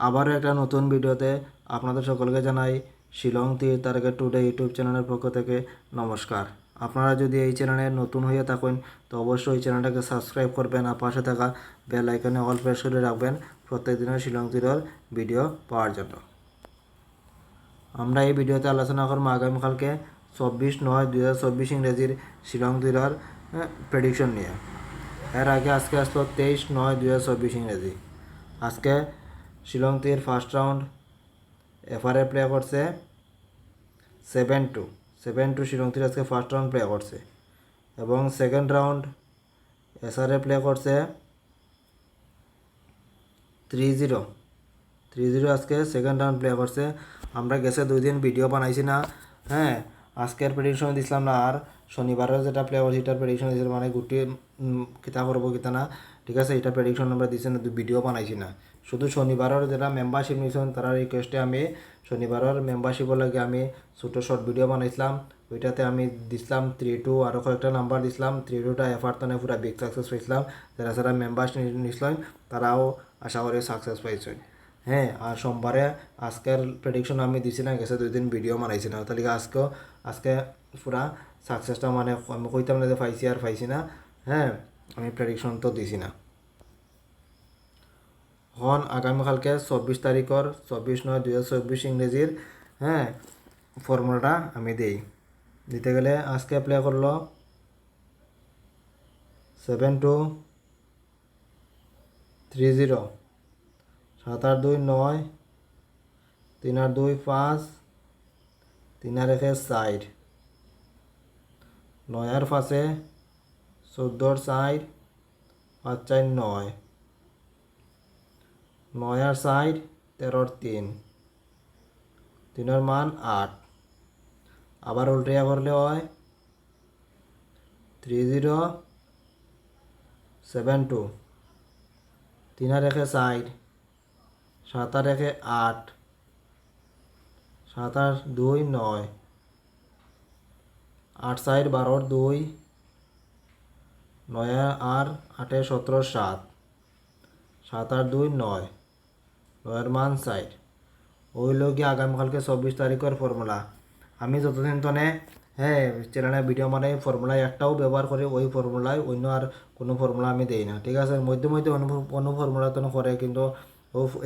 আবারও একটা নতুন ভিডিওতে আপনাদের সকলকে জানাই শিলং তীর টার্গেট টুডে ইউটিউব চ্যানেলের পক্ষ থেকে নমস্কার। আপনারা যদি এই চ্যানেলে নতুন হয়ে থাকেন তো অবশ্যই চ্যানেলটাকে সাবস্ক্রাইব করবেন আর পাশে থাকা বেল আইকনে অল প্রেস করে রাখবেন প্রত্যেক দিনের শিলং তীরের ভিডিও পাওয়ার জন্য। আমরা এই ভিডিওতে আলোচনা করব আগামীকালকে 24/9/2024 ইংরেজির শিলং তীরের প্রেডিকশন নিয়ে। এর আগে আজকে আসলো 23/9/2024 ইংরেজি। আজকে শিলং তীর ফার্স্ট রাউন্ড এফআরএ প্লে করছে 7-2 শিলং তীর আজকে ফার্স্ট রাউন্ড প্লে করছে এবং সেকেন্ড রাউন্ড এসআরএ প্লে করছে 3-0 আজকে সেকেন্ড রাউন্ড প্লে করছে। আমরা গেছে 2 দিন ভিডিও বানাইছি না, হ্যাঁ আজকের প্রেডিকশন দিছিলাম না, আর শনিবারের যেটা প্লে করছি এটার প্রেডিকশন দিয়েছিল, মানে গুটি কিতা করবো কিতা না, ঠিক আছে। এটা প্রেডিকশন আমরা দিচ্ছি না, ভিডিও বানাইছি না। শুধু শনিবারের যারা মেম্বারশিপ নিয়েছেন তারা রিকোয়েস্টে আমি শনিবারের মেম্বারশিপের লাগে আমি ছোটো শর্ট ভিডিও বানাইছিলাম। ওইটাতে আমি দিছিলাম 3-2, আরও কয়েকটা নাম্বার দিছিলাম। 3-2টা এফার তো পুরা বিগ সাকসেস পাইছিলাম। যারা যারা মেম্বারশিপ নিছিলেন তারাও আশা করি সাকসেস পাইছেন, হ্যাঁ। আর সোমবারে আজকের প্রেডিকশন আমি দিছি না, গেছে 2 দিন ভিডিও বানাইছি না, তাহলে আজকে পুরা সাকসেসটা মানে আমি কইতাম না যে পাইছি আর পাইছি না, হ্যাঁ আমি প্রেডিকশন তো দিছি না। এখন আগামীকালকে 24 তারিখের 24/9/2024 ইংরেজির, হ্যাঁ ফর্মুলাটা আমি দিতে গেলে আজকে প্লে করলো 7-2-3-0, 7-8-2-9, 3-8-2-5, 3-1-4, 9-5, 14-4, 5-4-9, 9-4, 13-3, 3 মান 8। আবার উল্টিয়া করলে হয় 3-0-7-2, 3-1-4, 7-1-8, 7-8-2-9, 8-4-12-2, 9-8-17-7, 7-8-2-9, 9 মান 4। ওই লোকই আগামীকালকে 24 তারিখের ফর্মুলা। আমি যতদিন তনে হ্যাঁ চ্যানেলে ভিডিও মানে ফর্মুলা একটাও ব্যবহার করি, ওই ফর্মুলায় অন্য আর কোনো ফর্মুলা আমি দেই না, ঠিক আছে। মধ্যে মধ্যে অন্য ফর্মুলা তো করে, কিন্তু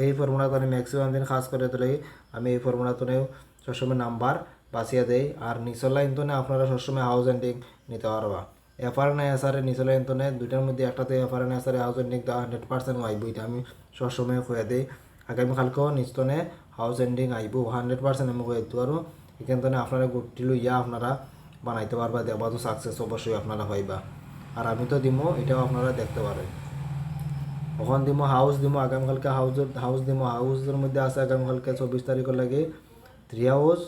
এই ফর্মুলা তো ম্যাক্সিমাম দিন খাস করে তোলে আমি এই ফর্মুলা তো সবসময় নাম্বার বাঁচিয়ে দেই। আর নিচের লাইন তো আপনারা সবসময় হাউস এন্ডিং নিতে পারবা। এফআর না এসআরে নিচের লাইন তো দুইটার মধ্যে একটাতে এফআর না এসআরে হাউস এন্ডিং 100% আইব, এটা আমি সবসময় খুঁয়ে দিই। আগামীকালকেও নিচতনে হাউস এন্ডিং আইব 100% আমি খুঁয়ে দিতে পারবো। এখান থেকে আপনারা গুটি লইয়া আপনারা বানাইতে পারবা, দেখবা তো সাকসেস অবশ্যই আপনারা পাইবা। আর আমি তো দিমো, এটাও আপনারা দেখতে পারেন। ওখান দিমো হাউস দিমো আগামীকালকে হাউস দিমো। হাউসের মধ্যে আছে আগামীকালকে 24 তারিখের লাগে 3 হাউস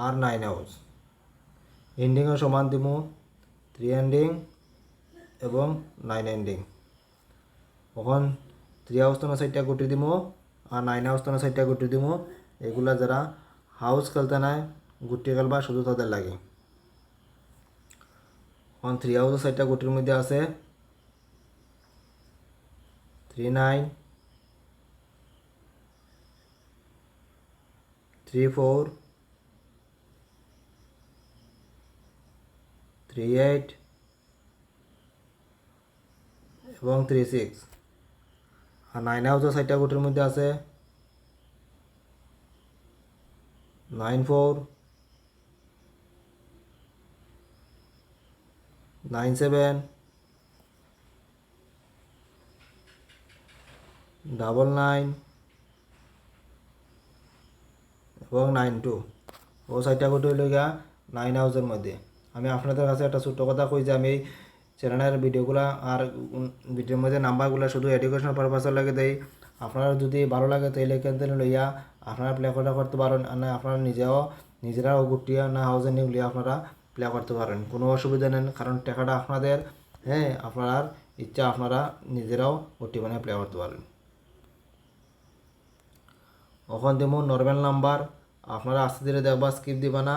আর 9 হাউস। এন্ডিংও সমান দিমো, 3 এন্ডিং এবং 9 এন্ডিং। ওখান 3 হাউস তো 4টা গুটি দিমো আর 9 হাউস তো 4টা গুটি দিমো। এগুলা যারা হাউস খেলতে নাই গুটি খেলবা শুধু তাদের লাগে। এখন 3 হাউস 4টা গুটির মধ্যে আছে 3-9, 3-4, 3-8 এবং 3-6। আর 9 হাউসের 4টা গুটির মধ্যে আছে 9-4, 9-7, 9-9 এবং 9-2। ও 4টা গুটি হইল গিয়া 9 হাউসের মধ্যে। আমি আপনাদের কাছে একটা ছোট্ট কথা কই যে আমি এই চ্যানেলের ভিডিওগুলো আর ভিডিওর মধ্যে নাম্বারগুলো শুধু এডুকেশন পারপাসের লাগে দেই। আপনারা যদি ভালো লাগে তাইলে এখান থেকে লইয়া আপনারা প্লে করতে পারেন, আর না আপনারা নিজেরাও গুটিয়া না হাউস এন্ডিং লিয়ে আপনারা প্লে করতে পারেন, কোনো অসুবিধা নেই। কারণ টাকাটা আপনাদের, হ্যাঁ আপনার ইচ্ছা আপনারা নিজেরাও গুটি বানিয়ে প্লে করতে পারেন। ওখান যেমন নর্মাল নাম্বার আপনারা আস্তে ধীরে দেখবা, স্কিপ দিবা না,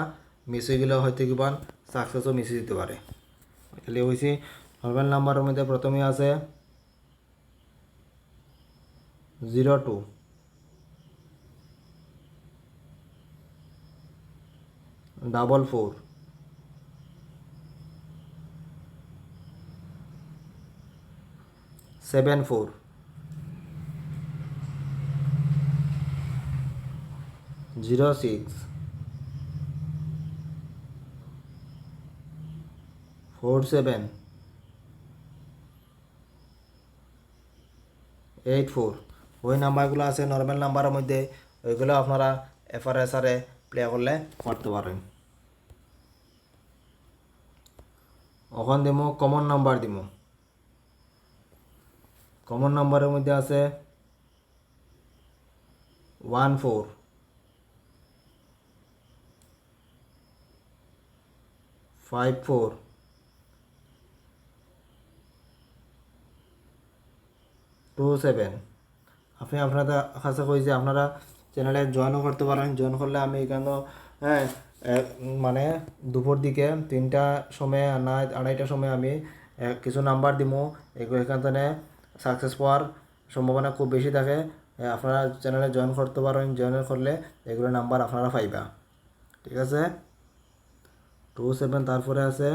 মিস হয়ে গেলে হয়তো কিবান সাকসেসও মিস দিতে পারে। তাহলে হয়েছি নর্মাল নাম্বারের মধ্যে প্রথমে আছে 0-2, 444 74 06 47 84 ওই নাম্বারগুলো আছে নর্মাল নাম্বারের মধ্যে, ওইগুলো আপনারা এফআরএসআরে প্লে করলে করতে পারেন। এখন দিমো কমন নাম্বার দিমো। কমন নাম্বারের মধ্যে আছে 14 54 27। আপনি আপনাদের কাছে কই যে আপনারা চ্যানেলে জয়েনও করতে পারেন। জয়েন করলে আমি এখানে হ্যাঁ মানে দুপুর দিকে 3টার সময় না 2:30টার সময় আমি কিছু নাম্বার দিমো, এগুলো এখান থেকে সাকসেস পাওয়ার সম্ভাবনা খুব বেশি থাকে। আপনারা চ্যানেলে জয়েন করতে পারেন। জয়েন করলে এগুলো নাম্বার আপনারা পাইবা, ঠিক আছে। 27 তারপরে আছে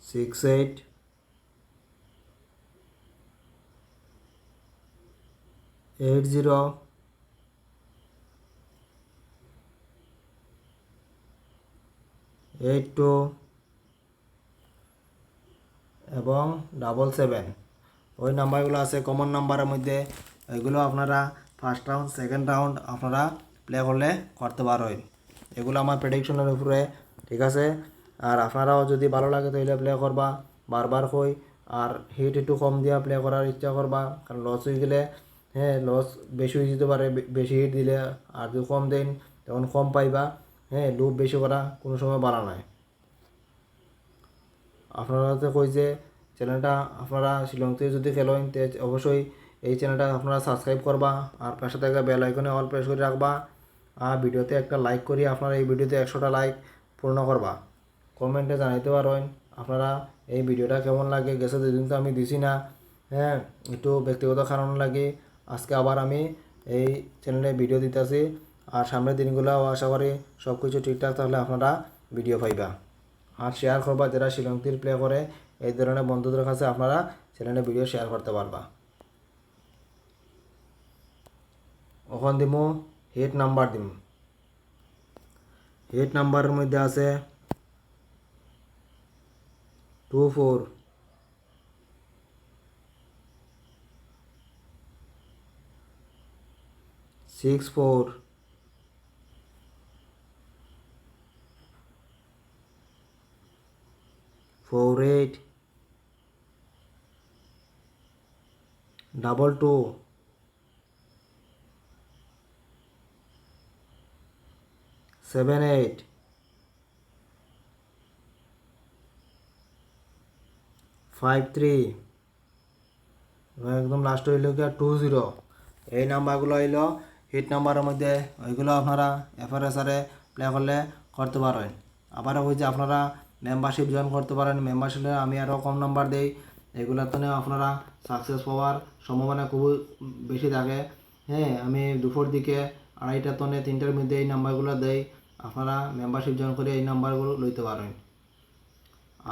68 80 82 এবং 77। ওই নাম্বারগুলো আছে কমন নাম্বারের মধ্যে। এগুলো আপনারা ফার্স্ট রাউন্ড সেকেন্ড রাউন্ড আপনারা প্লে করলে করতে পারেন। এগুলো আমার প্রেডিকশনের উপরে, ঠিক আছে। আর আপনারাও যদি ভালো লাগে তাহলে প্লে করবা, বারবার কই। আর হিট একটু কম দিয়া প্লে করার ইচ্ছা করবা, কারণ লস হয়ে গেলে হ্যাঁ লস বেশি হয়ে যেতে পারে বেশি হিট দিলে। আর যদি কম দেন তখন কম পাইবা। হ্যাঁ লুপ বেশি করা কোনো সময় বাড়া নয়। আপনারা তো কই যে চ্যানেলটা আপনারা শিলং থেকে যদি খেলেন তে অবশ্যই এই চ্যানেলটা আপনারা সাবস্ক্রাইব করবা, আর পাশে থাকা বেল আইকনে অল প্রেস করে রাখবা। আর ভিডিওতে একটা লাইক করি আপনারা এই ভিডিওতে 100টা লাইক পূর্ণ করবা। কমেন্টে জানাইতে পারেন আপনারা এই ভিডিওটা কেমন লাগে। গেছে দুদিন তো আমি দিছি না, হ্যাঁ একটু ব্যক্তিগত কারণ লাগে। আজকে আবার আমি এই চ্যানেলে ভিডিও দিতেছি। আর সামনের দিনগুলোও আশা করি সব কিছু ঠিকঠাক থাকলে আপনারা ভিডিও পাইবা। আর শেয়ার করবা যারা শিলংতির প্লে করে, এই ধরনের বন্ধুদের কাছে আপনারা চ্যানেলে ভিডিও শেয়ার করতে পারবা। ওখান দিমু হিট নাম্বার দিমু। হিট নাম্বারের মধ্যে আছে 24 64 48 22 78 53 একদম লাস্ট হইল কি 20। এই নাম্বারগুলো হইল হিট নাম্বারের মধ্যে। ওইগুলো আপনারা এফআরএসআরে প্লে করলে করতে পারেন। আবারও হয়েছে আপনারা মেম্বারশিপ জয়েন করতে পারেন। মেম্বারশিপে আমি আরও কম নাম্বার দেই, এগুলোতে আপনারা সাকসেস পাওয়ার সম্ভাবনা খুবই বেশি থাকে। হ্যাঁ আমি দুপুর দিকে 2:30 থেকে 3টার মধ্যে এই নাম্বারগুলো দেই। আপনারা মেম্বারশিপ জয়েন করে এই নাম্বারগুলো লইতে পারেন।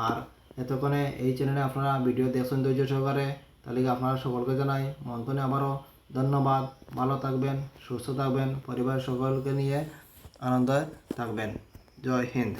আর এতক্ষণে এই চ্যানেলে আপনারা ভিডিও দেখছেন ধৈর্য সহকারে, তাহলে আপনারা সকলকে জানাই মন্তনে আবারও ধন্যবাদ। ভালো থাকবেন, সুস্থ থাকবেন, পরিবার সকলকে নিয়ে আনন্দে থাকবেন। জয় হিন্দ।